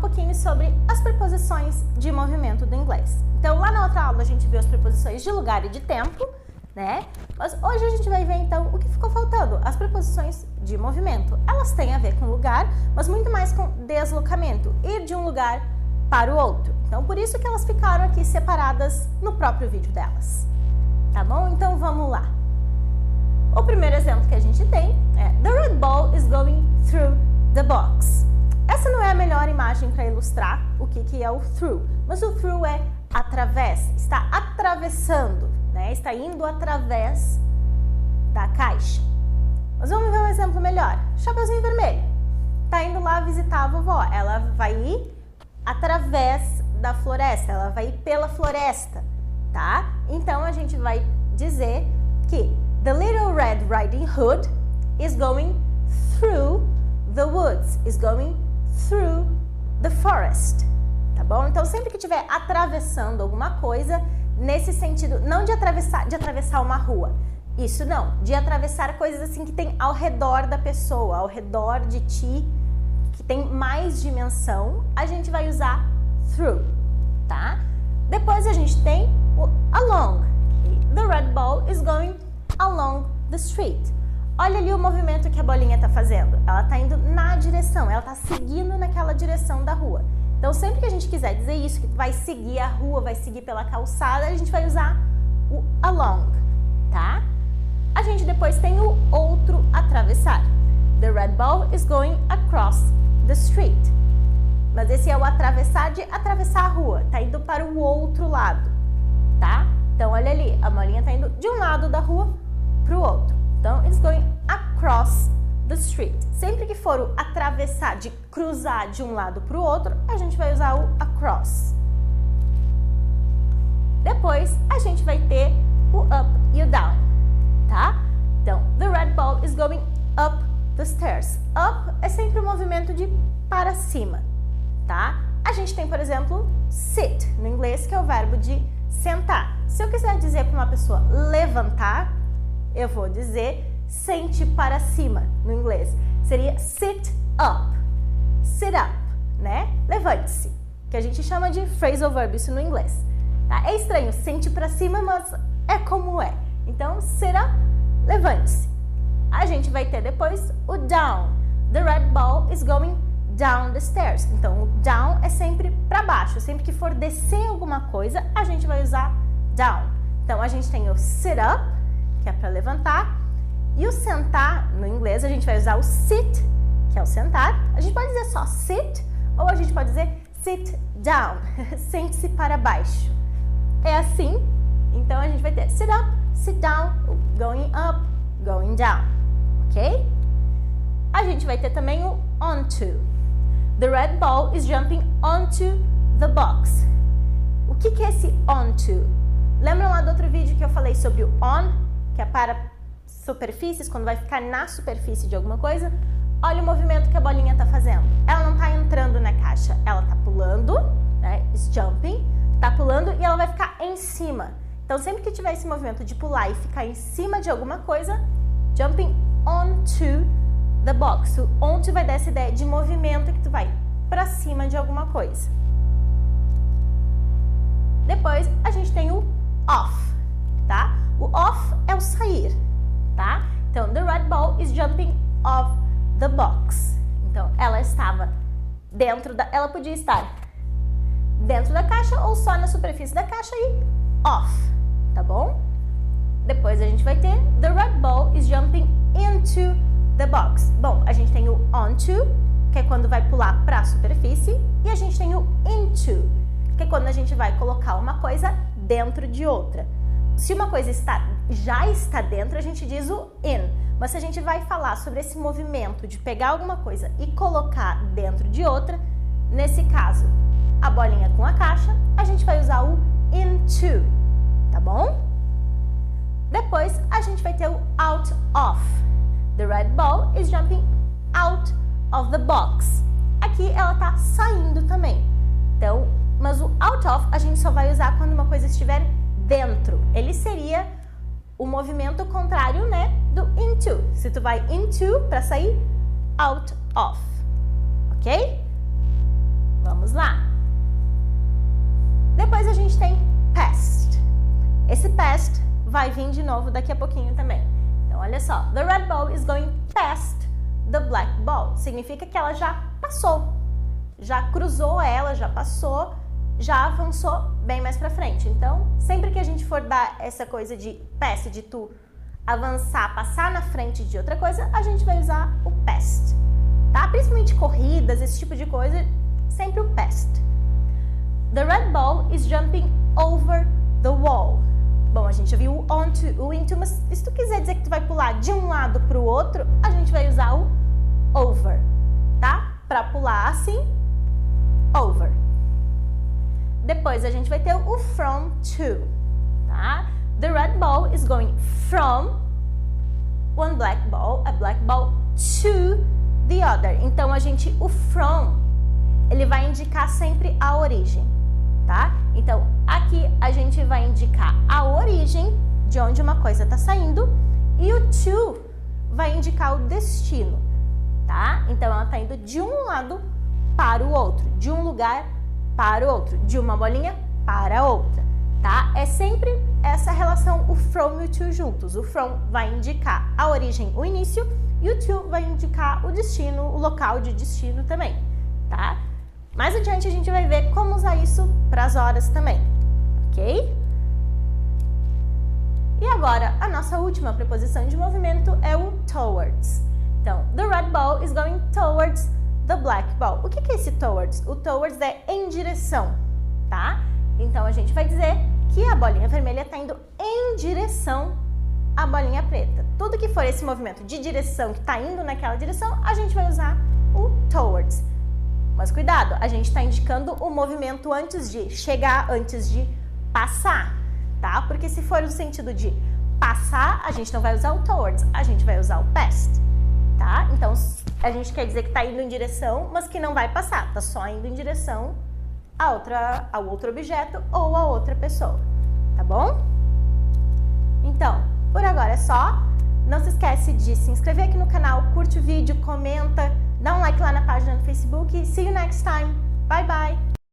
pouquinho sobre as preposições de movimento do inglês. Então, lá na outra aula a gente viu as preposições de lugar e de tempo, né? Mas hoje a gente vai ver, então, o que ficou faltando. As preposições de movimento. Elas têm a ver com lugar, mas muito mais com deslocamento. Ir de um lugar para o outro. Então, por isso que elas ficaram aqui separadas no próprio vídeo delas. Tá bom? Então, vamos lá. O primeiro exemplo que a gente tem é The red ball is going through the box. Essa não é a melhor imagem para ilustrar o que é o through, mas o through é através, está atravessando, né? Está indo através da caixa. Mas vamos ver um exemplo melhor. Chapeuzinho vermelho. Está indo lá visitar a vovó. Ela vai ir através da floresta, ela vai ir pela floresta, tá? Então a gente vai dizer que The Little Red Riding Hood is going through the woods, is going through the forest, tá bom? Então, sempre que estiver atravessando alguma coisa, nesse sentido, não de atravessar uma rua, isso não, de atravessar coisas assim que tem ao redor da pessoa, ao redor de ti, que tem mais dimensão, a gente vai usar through, tá? Depois a gente tem o along. The red ball is going along the street. Olha ali o movimento que a bolinha está fazendo. Ela está indo na direção, ela está seguindo naquela direção da rua. Então, sempre que a gente quiser dizer isso, que vai seguir a rua, vai seguir pela calçada, a gente vai usar o along, tá? A gente depois tem o outro atravessar. The red ball is going across the street. Mas esse é o atravessar de atravessar a rua, tá indo para o outro lado, tá? Então, olha ali, a bolinha está indo de um lado da rua para o outro. Então, it's going across the street. Sempre que for o atravessar, de cruzar de um lado para o outro, a gente vai usar o across. Depois, a gente vai ter o up e o down, tá? Então, the red ball is going up the stairs. Up é sempre um movimento de para cima, tá? A gente tem, por exemplo, sit, no inglês, que é o verbo de sentar. Se eu quiser dizer para uma pessoa levantar, eu vou dizer sente para cima, no inglês. Seria sit up. Sit up, né? Levante-se, que a gente chama de phrasal verb, isso no inglês. Tá? É estranho, sente para cima, mas é como é. Então, sit up, levante-se. A gente vai ter depois o down. The red ball is going down the stairs. Então, o down é sempre para baixo. Sempre que for descer alguma coisa, a gente vai usar down. Então, a gente tem o sit up, que é para levantar, e o sentar, no inglês, a gente vai usar o sit, que é o sentar. A gente pode dizer só sit, ou a gente pode dizer sit down, sente-se para baixo. É assim, então a gente vai ter sit up, sit down, going up, going down, ok? A gente vai ter também o onto. The red ball is jumping onto the box. O que é esse onto? Lembram lá do outro vídeo que eu falei sobre o on, que é para superfícies, quando vai ficar na superfície de alguma coisa? Olha o movimento que a bolinha está fazendo. Ela não está entrando na caixa, ela está pulando, né? Is jumping, está pulando e ela vai ficar em cima. Então, sempre que tiver esse movimento de pular e ficar em cima de alguma coisa, jumping onto the box. O onto vai dar essa ideia de movimento que tu vai para cima de alguma coisa. Depois, a gente tem o off, tá? O off é o sair, tá? Então, the red ball is jumping off the box. Então, ela estava dentro da... Ela podia estar dentro da caixa ou só na superfície da caixa e off, tá bom? Depois, a gente vai ter the red ball is jumping into the box. Bom, a gente tem o onto, que é quando vai pular para a superfície, e a gente tem o into, que é quando a gente vai colocar uma coisa dentro de outra. Se uma coisa já está dentro, a gente diz o in. Mas se a gente vai falar sobre esse movimento de pegar alguma coisa e colocar dentro de outra, nesse caso, a bolinha com a caixa, a gente vai usar o into, tá bom? Depois, a gente vai ter o out of. The red ball is jumping out of the box. Aqui ela está saindo também. Então, mas o out of a gente só vai usar quando uma coisa estiver dentro. Ele seria o movimento contrário, né, do into. Se tu vai into para sair, out of, ok? Vamos lá. Depois a gente tem past. Esse past vai vir de novo daqui a pouquinho também. Então, olha só. The red ball is going past the black ball. Significa que ela já passou. Já cruzou ela, já passou, já avançou bem mais pra frente. Então, sempre que a gente for dar essa coisa de past, de tu avançar, passar na frente de outra coisa, a gente vai usar o past, tá? Principalmente corridas, esse tipo de coisa, sempre o past. The red ball is jumping over the wall. Bom, a gente já viu o onto, o into, mas se tu quiser dizer que tu vai pular de um lado pro outro, a gente vai usar o over, tá? Pra pular assim, over. Depois a gente vai ter o from to, tá? The red ball is going from one black ball, a black ball, to the other. Então, o from, ele vai indicar sempre a origem, tá? Então, aqui a gente vai indicar a origem de onde uma coisa está saindo e o to vai indicar o destino, tá? Então, ela está indo de um lado para o outro, de um lugar para o outro, de uma bolinha para a outra, tá? É sempre essa relação, o from e o to juntos. O from vai indicar a origem, o início, e o to vai indicar o destino, o local de destino também, tá? Mais adiante a gente vai ver como usar isso para as horas também, ok? E agora, a nossa última preposição de movimento é o towards. Então, the red ball is going towards the black ball. O que é esse towards? O towards é em direção, tá? Então, a gente vai dizer que a bolinha vermelha está indo em direção à bolinha preta. Tudo que for esse movimento de direção, que está indo naquela direção, a gente vai usar o towards. Mas cuidado, a gente está indicando o movimento antes de chegar, antes de passar, tá? Porque se for no sentido de passar, a gente não vai usar o towards, a gente vai usar o past, tá? Então, a gente quer dizer que está indo em direção, mas que não vai passar, está só indo em direção ao outro objeto ou a outra pessoa, tá bom? Então, por agora é só. Não se esquece de se inscrever aqui no canal, curte o vídeo, comenta, dá um like lá na página do Facebook. See you next time. Bye, bye!